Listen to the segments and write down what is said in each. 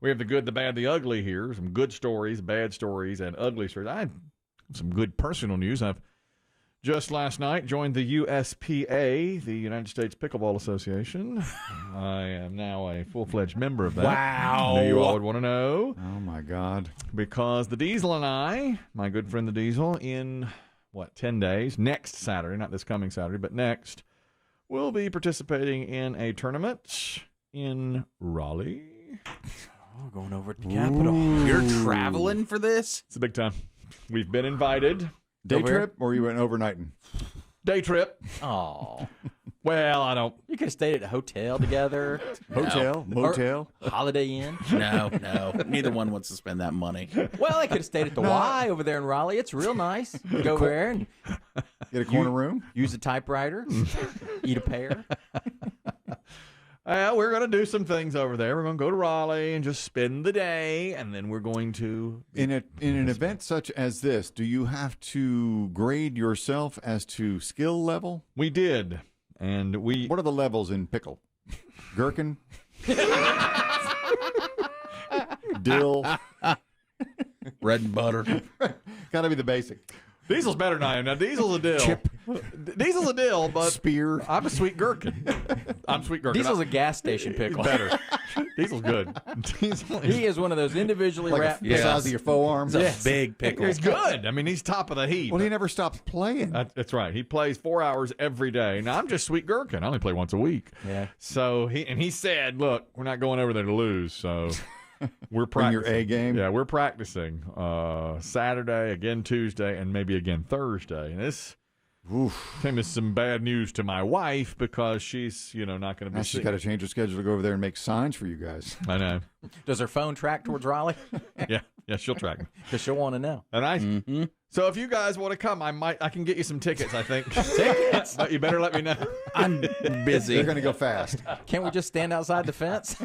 We have the good, the bad, the ugly here. Some good stories, bad stories, and ugly stories. I have some good personal news. I've just last night joined the USPA, the United States Pickleball Association. I am now a full-fledged member of that. Wow. I knew you all would want to know. Oh, my God. Because the Diesel and I, my good friend the Diesel, in, 10 days, next Saturday, not this coming Saturday, but next, we'll be participating in a tournament in Raleigh. Oh, going over to the Capitol. You're traveling for this? It's a big time. We've been invited. Day trip, or you went overnighting? Day trip. Oh. Well, I don't. You could have stayed at a hotel together. Hotel? Motel? Or Holiday Inn. No. Neither one wants to spend that money. Well, they could have stayed at the Y over there in Raleigh. It's real nice. You go over there and Get a corner room? use a typewriter, eat a pear. We're going to do some things over there. We're going to go to Raleigh and just spend the day, and then we're going to... In an event such as this, do you have to grade yourself as to skill level? We did, and we... What are the levels in pickle? Gherkin? Dill? Bread and butter. Got to be the basic. Diesel's better than I am. Now, Diesel's a dill. Chip. Diesel's a dill, but... Spear. I'm a sweet gherkin. I'm sweet gherkin. Diesel's a gas station pickle. Better. Diesel's good. Diesel He is one of those individually Like wrapped. the size of your forearm. It's a big pickle. He's good. I mean, he's top of the heap. Well, he never stops playing. That's right. He plays 4 hours every day. Now, I'm just sweet gherkin. I only play once a week. Yeah. So he said, look, we're not going over there to lose, so we're Bring practicing. your A game. Yeah, we're practicing Saturday, again Tuesday, and maybe again Thursday. And this came as some bad news to my wife because she's, not going to be Now she's sick. got to change her schedule to go over there and make signs for you guys. I know. Does her phone track towards Raleigh? Yeah, she'll track me. Because she'll want to know. And so if you guys want to come, I can get you some tickets, I think. Tickets? But you better let me know. I'm busy. They're going to go fast. Can't we just stand outside the fence?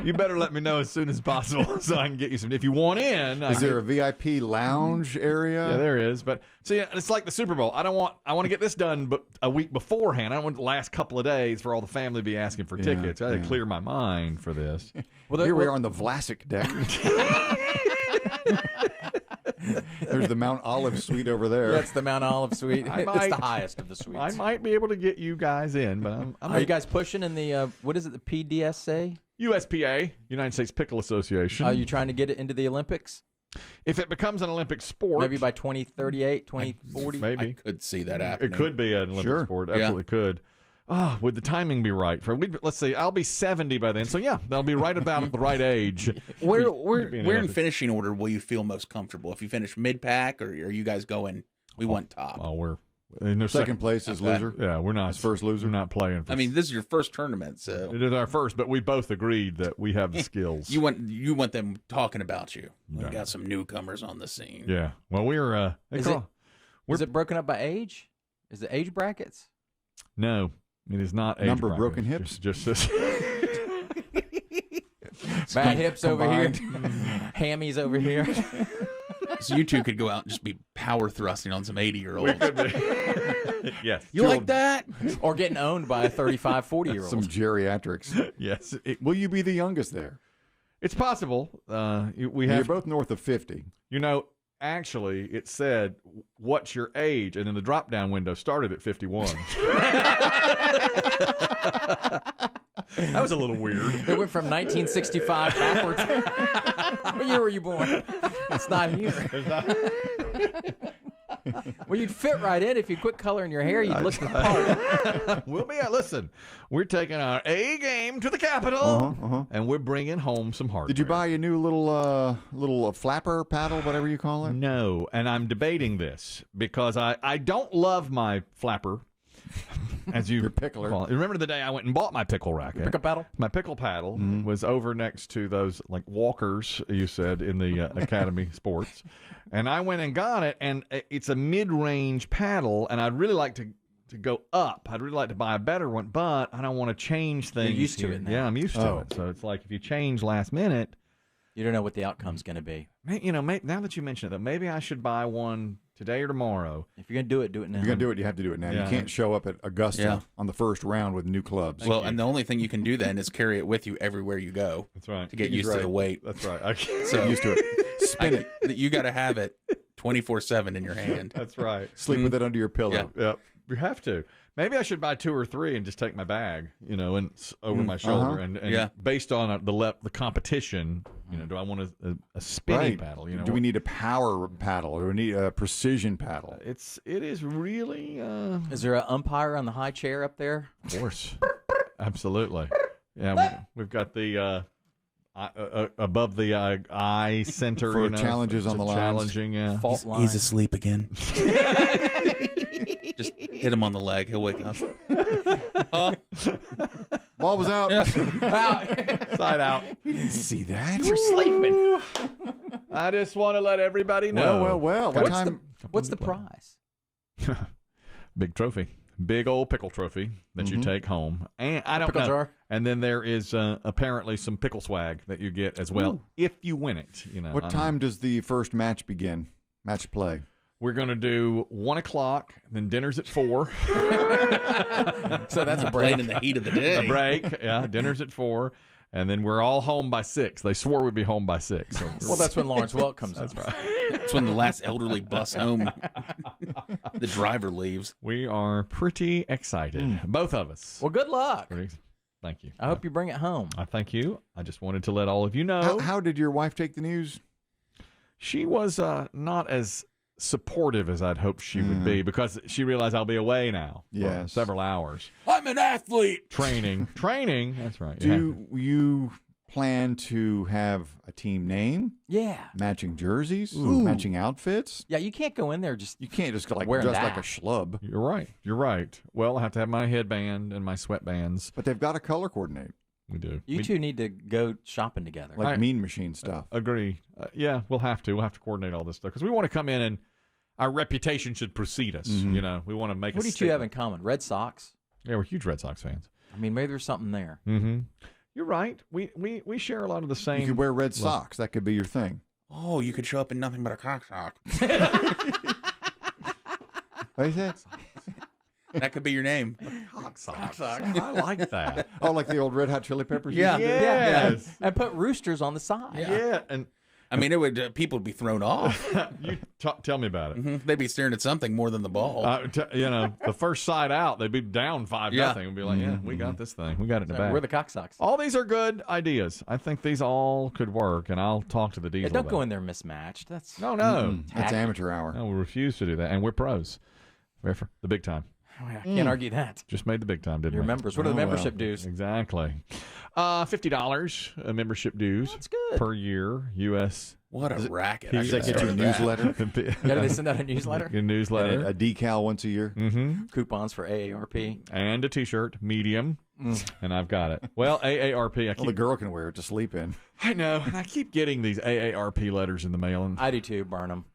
You better let me know as soon as possible so I can get you some. If you want in, Is there a VIP lounge area? Yeah, there is. But see, it's like the Super Bowl. I want to get this done, but a week beforehand. I don't want the last couple of days for all the family to be asking for tickets. I had to clear my mind for this. Well, Here we are on the Vlasic deck. There's the Mount Olive suite over there. That's the Mount Olive suite. I It's might- the highest of the suites. I might be able to get you guys in, but I'm Are you guys pushing in the, what is it, the PDSA? USPA, United States Pickle Association. Are you trying to get it into the Olympics? If it becomes an Olympic sport, Maybe by 2038, 2040? I maybe could see that happening. it could be an Olympic Sure. sport. Yeah. Absolutely could. Would the timing be right? Let's see, I'll be 70 by then. So, yeah, that'll be right about the right age. Where Be an in Olympic. finishing order will you feel most comfortable? If you finish mid-pack, or are you guys going, we want top? Oh, we're in their Second place is loser. Yeah, we're not. His first loser. We're not playing. For I mean, this is your first tournament, so it is our first, but we both agreed that we have the skills. you want them talking about you. We Yeah. got some newcomers on the scene. Yeah. Well, we're. Is it broken up by age? Is it age brackets? No, it is not. Age Number of bracket. broken hips? Just Bad hips over here. Combined. Hammies over here. So you two could go out and just be power thrusting on some 80-year-olds. Yes. You like that? Or getting owned by a 35, 40-year-old. Some geriatrics. Yes. Will you be the youngest there? It's possible. We You're have. both north of 50. Actually, it said, "What's your age?" And then the drop-down window started at 51. That was a little weird. It went from 1965 backwards. What year were you born? It's not here. Well, you'd fit right in if you quit coloring your hair. You'd look the part. We'll be. Listen, we're taking our A game to the Capitol, and we're bringing home some hardware. Did you buy a new little flapper paddle, whatever you call it? No, and I'm debating this because I don't love my flapper, as you Your pickler. call it. Remember the day I went and bought my pickle racket? Pick a paddle. My pickle paddle was over next to those like walkers you said in the Academy Sports, and I went and got it, and it's a mid-range paddle, and I'd really like to go up. I'd really like to buy a better one, but I don't want to change things. You're used to here. it now. Yeah, I'm used to it. So it's like if you change last minute, You don't know what the outcome's going to be. now that you mention it, though, maybe I should buy one today or tomorrow. If you're gonna do it now. If you're gonna do it, you have to do it now. Yeah. You can't show up at Augusta on the first round with new clubs. Well, and the only thing you can do then is carry it with you everywhere you go That's right. to get used to the weight. That's right. I can't- So Used to it. Spin it. You got to have it 24/7 in your hand. That's right. Sleep with it under your pillow. Yeah. Yep. You have to. Maybe I should buy 2 or 3 and just take my bag, and over my shoulder, and Yeah. based on the competition, do I want a spinning Right. paddle? Do we need a power paddle or do we need a precision paddle? It is really Is there an umpire on the high chair up there? of course, absolutely. Yeah, we've got the above the eye center For challenges on the lines. challenging. Yeah, Fault line. He's asleep again. Just hit him on the leg. He'll wake up. Ball was out. side out. You didn't see that? You're sleeping. I just want to let everybody know. Well. What time? What's the prize? Big trophy. Big old pickle trophy that you take home. And I don't Pickle know. jar? And then there is apparently some pickle swag that you get as well if you win it. What time does the first match begin? Match play. We're going to do 1 o'clock, then dinner's at 4. So that's a Playing break. in the heat of the day. A break. Yeah, dinner's at 4. And then we're all home by 6. They swore we'd be home by 6. So Well, that's when Lawrence Welk comes up. That's when the last elderly bus home. The driver leaves. we are pretty excited. Both of us. Well, good luck. Thank you. I hope you bring it home. I thank you. I just wanted to let all of you know. How did your wife take the news? She was not as supportive as I'd hoped she would be because she realized I'll be away now for Yes. several hours. I'm an athlete. Training. That's right. Do you plan to have a team name, Yeah. matching jerseys, matching outfits? Yeah, you can't go in there just You can't just go like Wearing dressed like that. a schlub. You're right. Well, I have to have my headband and my sweatbands. But they've got to color coordinate, We do. you We two need to go shopping together. like Mean Machine stuff. agree. Yeah, we'll have to. We'll have to coordinate all this stuff because we want to come in and our reputation should precede us. We want to make. What do you two have in common? Red Sox? Yeah, we're huge Red Sox fans. I mean, maybe there's something there. Mm-hmm. You're right. We share a lot of the same. You could wear red socks. That could be your thing. Oh, you could show up in nothing but a cock sock. What is that? That could be your name. Cock socks. I like that. Oh, like the old Red Hot Chili Peppers? Yeah. Yes. And put roosters on the side. Yeah. And I mean, it would people would be thrown off. you tell me about it. They'd be staring at something more than the ball. The first side out, they'd be down 5-0. Yeah. And be like, yeah, we got this thing. We got it in the bag. We're the Cock Sox. All these are good ideas. I think these all could work, and I'll talk to the Yeah, diesel. don't go about in there mismatched. That's it. No. That's amateur hour. No, we refuse to do that, and we're pros. We're for the big time. I can't argue that. Just made the big time, didn't Your we? members. What are the membership dues? Exactly. $50 membership dues That's good. per year, U.S. What a racket! Does that get you a newsletter? Yeah, do they send out a newsletter? Your newsletter. A decal once a year? Mm-hmm. Coupons for AARP. And a T-shirt, medium, and I've got it. Well, AARP. Well, the girl can wear it to sleep in. I know. And I keep getting these AARP letters in the mail, and I do too. Burn them.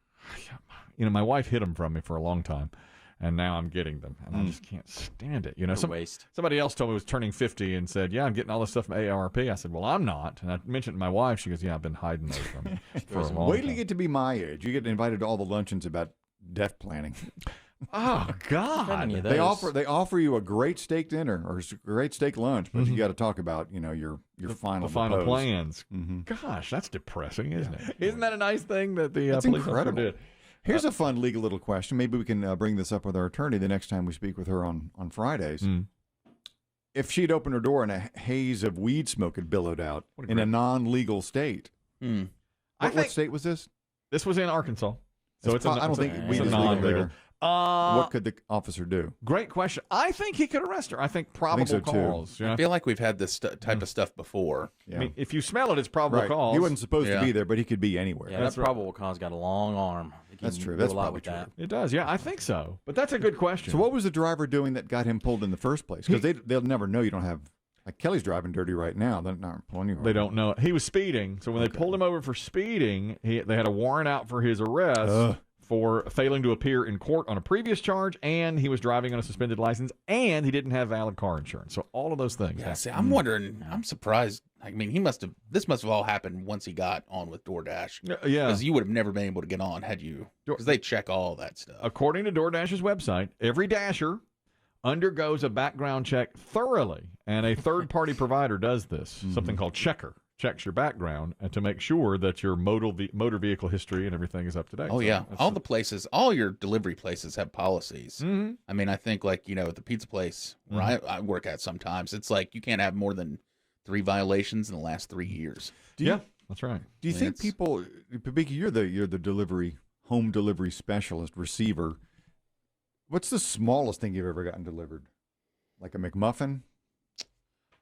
my wife hid them from me for a long time, and now I'm getting them, and I just can't stand it. Waste. Somebody else told me was turning 50 and said, "Yeah, I'm getting all this stuff from AARP." I said, "Well, I'm not." And I mentioned to my wife. She goes, "Yeah, I've been hiding those from me for a long Wait till you time." get to be my age. You get invited to all the luncheons about death planning. Oh God! Any of They those. offer you a great steak dinner or a great steak lunch, but you got to talk about your final The final repose. plans. Mm-hmm. Gosh, that's depressing, isn't it? Isn't that a nice thing that the That's police officer incredible. did? Here's a fun legal little question. Maybe we can bring this up with our attorney the next time we speak with her on Fridays. If she'd opened her door and a haze of weed smoke had billowed out in a non-legal state, what state was this? This was in Arkansas, so it's I don't think weed is legal non-legal. there. What could the officer do? Great question. I think he could arrest her. I think probable so, too. cause. I feel like we've had this type of stuff before. Yeah. I mean, if you smell it, it's probable Right. cause. He wasn't supposed to Yeah. be there, but he could be anywhere. Yeah, That's that right. probable cause got a long arm. He That's can true. do That's a lot probably with true. that. It does. Yeah, I think so. But that's a good question. So what was the driver doing that got him pulled in the first place? Because they'll never know you don't have. Like Kelly's driving dirty right now. They're not pulling you over. They don't know. He was speeding. So when they pulled him over for speeding, they had a warrant out for his arrest for failing to appear in court on a previous charge, and he was driving on a suspended license, and he didn't have valid car insurance. So all of those things. Yeah, see, I'm wondering. I'm surprised. I mean, this must have all happened once he got on with DoorDash. Yeah. Because you would have never been able to get on had you. Because they check all that stuff. According to DoorDash's website, every Dasher undergoes a background check thoroughly, and a third-party provider does this, something called Checker. Checks your background and to make sure that your motor vehicle history and everything is up to date. Oh, yeah. All your delivery places have policies. Mm-hmm. I mean, I think at the pizza place where I work at sometimes, it's like you can't have more than 3 violations in the last 3 years. Yeah, that's right. Do you think people, Biggie, you're the home delivery specialist, receiver. What's the smallest thing you've ever gotten delivered? Like a McMuffin?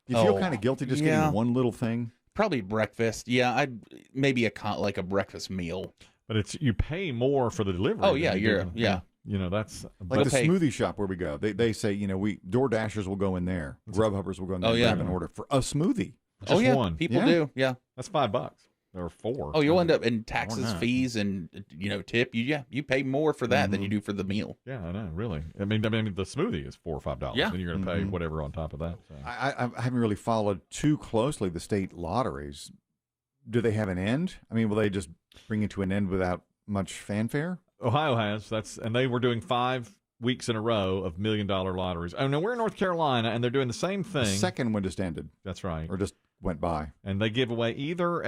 Do you feel kind of guilty just getting one little thing? Probably breakfast. Yeah, I'd maybe like a breakfast meal. But you pay more for the delivery. Oh yeah, that's like the smoothie shop where we go. They say Door Dashers will go in there, Grubhubbers will go in there and grab an order for a smoothie. Just one. People do. Yeah, that's $5 or $4. Oh, you'll end up in taxes, fees, and tip. You pay more for that than you do for the meal. Yeah, I know. Really. I mean, the smoothie is $4 or $5. Yeah, and you're going to pay whatever on top of that. So. I haven't really followed too closely the state lotteries. Do they have an end? I mean, will they just bring it to an end without much fanfare? Ohio has. And they were doing 5 weeks in a row of $1 million lotteries. Oh no, we're in North Carolina, and they're doing the same thing. The second one just ended. That's right. Or just went by. And they give away either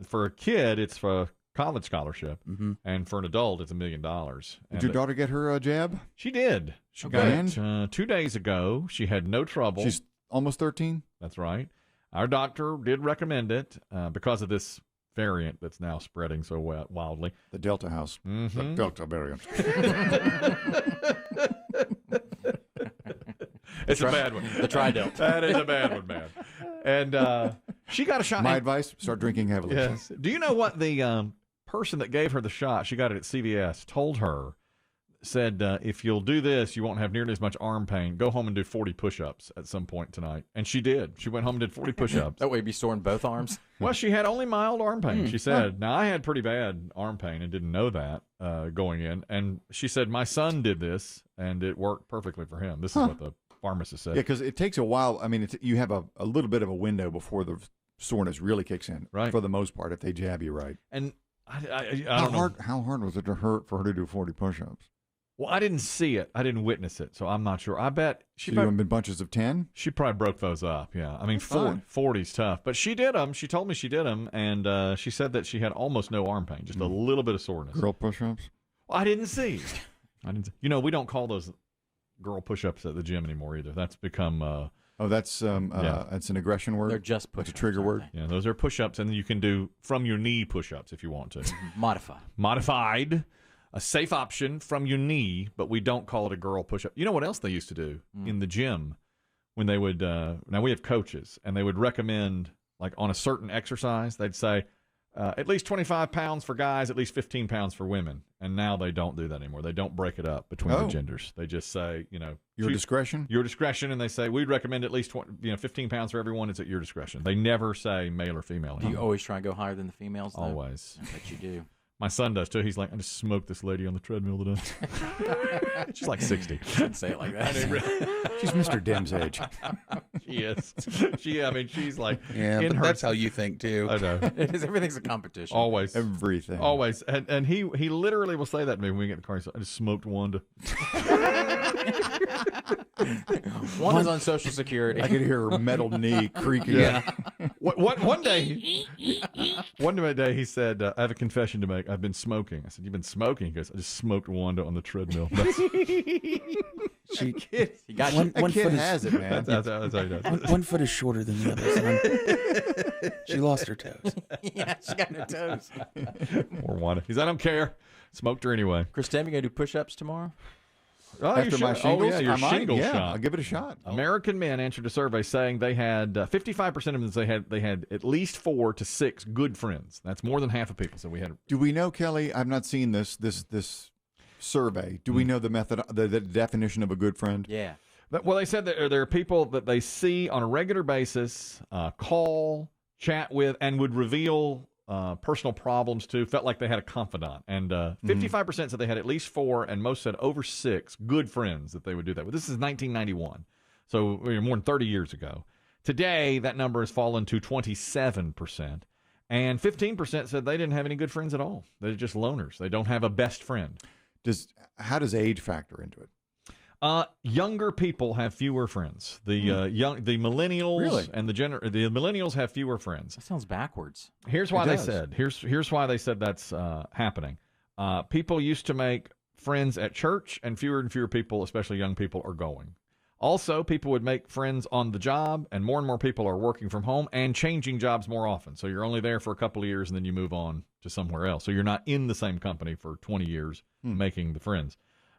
for a kid, it's for a college scholarship, and for an adult, it's $1 million. Did your daughter get her jab? She did. She got it 2 days ago. She had no trouble. She's almost 13? That's right. Our doctor did recommend it because of this variant that's now spreading so wildly. The Delta House. The Delta variant. It's a bad one. The Tri-Delt. That is a bad one, man. And she got a shot. My advice, start drinking heavily. Yes. Do you know what the person that gave her the shot, she got it at CVS, told her, said, if you'll do this, you won't have nearly as much arm pain. Go home and do 40 push-ups at some point tonight. And she did. She went home and did 40 push-ups. That way you'd be sore in both arms? Well, she had only mild arm pain, she said. Now, I had pretty bad arm pain and didn't know that going in. And she said, my son did this, and it worked perfectly for him. This is what the pharmacist said. Yeah, because it takes a while. I mean, you have a little bit of a window before the soreness really kicks in, right? For the most part, if they jab you right. And I don't know. How hard was it for her to do 40 push-ups? Well, I didn't see it. I didn't witness it, so I'm not sure. I bet she doing bunches of 10? She probably broke those up, yeah. I mean, 40's tough. But she did them. She told me she did them, and she said that she had almost no arm pain, just a little bit of soreness. Girl push-ups? Well, I didn't see. We don't call those girl push-ups at the gym anymore either. That's become... that's it's an aggression word? They're just push-ups. It's a trigger word? Yeah, those are push-ups, and you can do from your knee push-ups if you want to. Modified. A safe option from your knee, but we don't call it a girl push-up. You know what else they used to do in the gym when they would now we have coaches, and they would recommend, like on a certain exercise, they'd say at least 25 pounds for guys, at least 15 pounds for women. And now they don't do that anymore. They don't break it up between the genders. They just say, your discretion? Your discretion, and they say, we'd recommend at least 15 pounds for everyone. It's at your discretion. They never say male or female. Do you always try and go higher than the females, though? Always. I bet you do. My son does, too. He's like, I just smoked this lady on the treadmill today. She's like 60. Don't say it like that. She's Mr. Demm's age. She is. She's like... Yeah, but that's how you think, too. I know. It is. Everything's a competition. Always. Everything. Always. And he literally will say that to me when we get in the car. He's like, I just smoked Wanda. One is on Social Security. I could hear her metal knee creaking. Yeah. One day he said, I have a confession to make. I've been smoking. I said, you've been smoking? He goes, I just smoked Wanda on the treadmill. She got one kid has it, man. That's how he does. One foot is shorter than the other. She lost her toes. Yeah, she got no toes. Poor Wanda. He said, I don't care. Smoked her anyway. Chris, Demm, you going to do push-ups tomorrow? Oh, after my shingles? Oh, yeah, your shingles shot. I'll give it a shot. American men answered a survey saying they had 55% of them say they had at least 4 to 6 good friends. That's more than half of people. So we had. Do we know, Kelly? I've not seen this survey. Do we know the method, the definition of a good friend? Yeah. Well, they said that there are people that they see on a regular basis, call, chat with, and would reveal personal problems too, felt like they had a confidant. And 55% said they had at least 4, and most said over 6 good friends that they would do that with. This is 1991, so more than 30 years ago. Today, that number has fallen to 27%. And 15% said they didn't have any good friends at all. They're just loners. They don't have a best friend. How does age factor into it? Younger people have fewer friends. The millennials and the millennials have fewer friends. That sounds backwards. Here's why they said. Here's why they said that's happening. People used to make friends at church, and fewer people, especially young people, are going. Also, people would make friends on the job, and more people are working from home and changing jobs more often. So you're only there for a couple of years, and then you move on to somewhere else. So you're not in the same company for 20 years making the friends.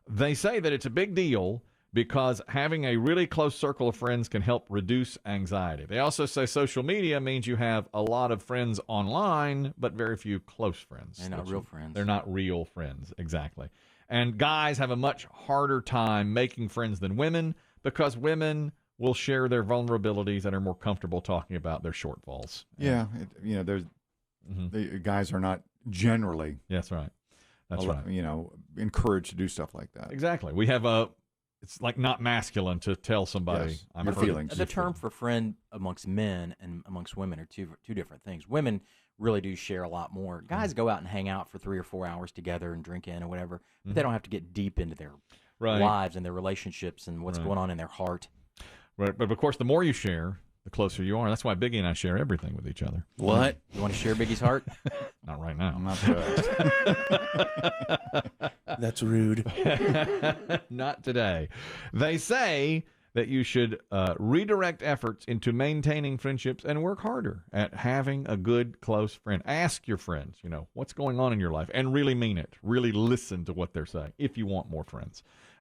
They say that it's a big deal because having a really close circle of friends can help reduce anxiety. They also say social media means you have a lot of friends online, but very few close friends. They're not real friends. They're not real friends, exactly. And guys have a much harder time making friends than women, because women will share their vulnerabilities and are more comfortable talking about their shortfalls. Yeah, the guys are not generally. That's right. That's right. Encouraged to do stuff like that. Exactly. We have it's like not masculine to tell somebody I'm your feelings. The term for friend amongst men and amongst women are two different things. Women really do share a lot more. Guys go out and hang out for 3 or 4 hours together and drink in or whatever, but they don't have to get deep into their lives and their relationships and what's going on in their heart. Right. But of course, the more you share, the closer you are. That's why Biggie and I share everything with each other. What? You want to share Biggie's heart? Not right now. Not good. That's rude. Not today. They say that you should redirect efforts into maintaining friendships and work harder at having a good, close friend. Ask your friends, what's going on in your life, and really mean it. Really listen to what they're saying if you want more friends.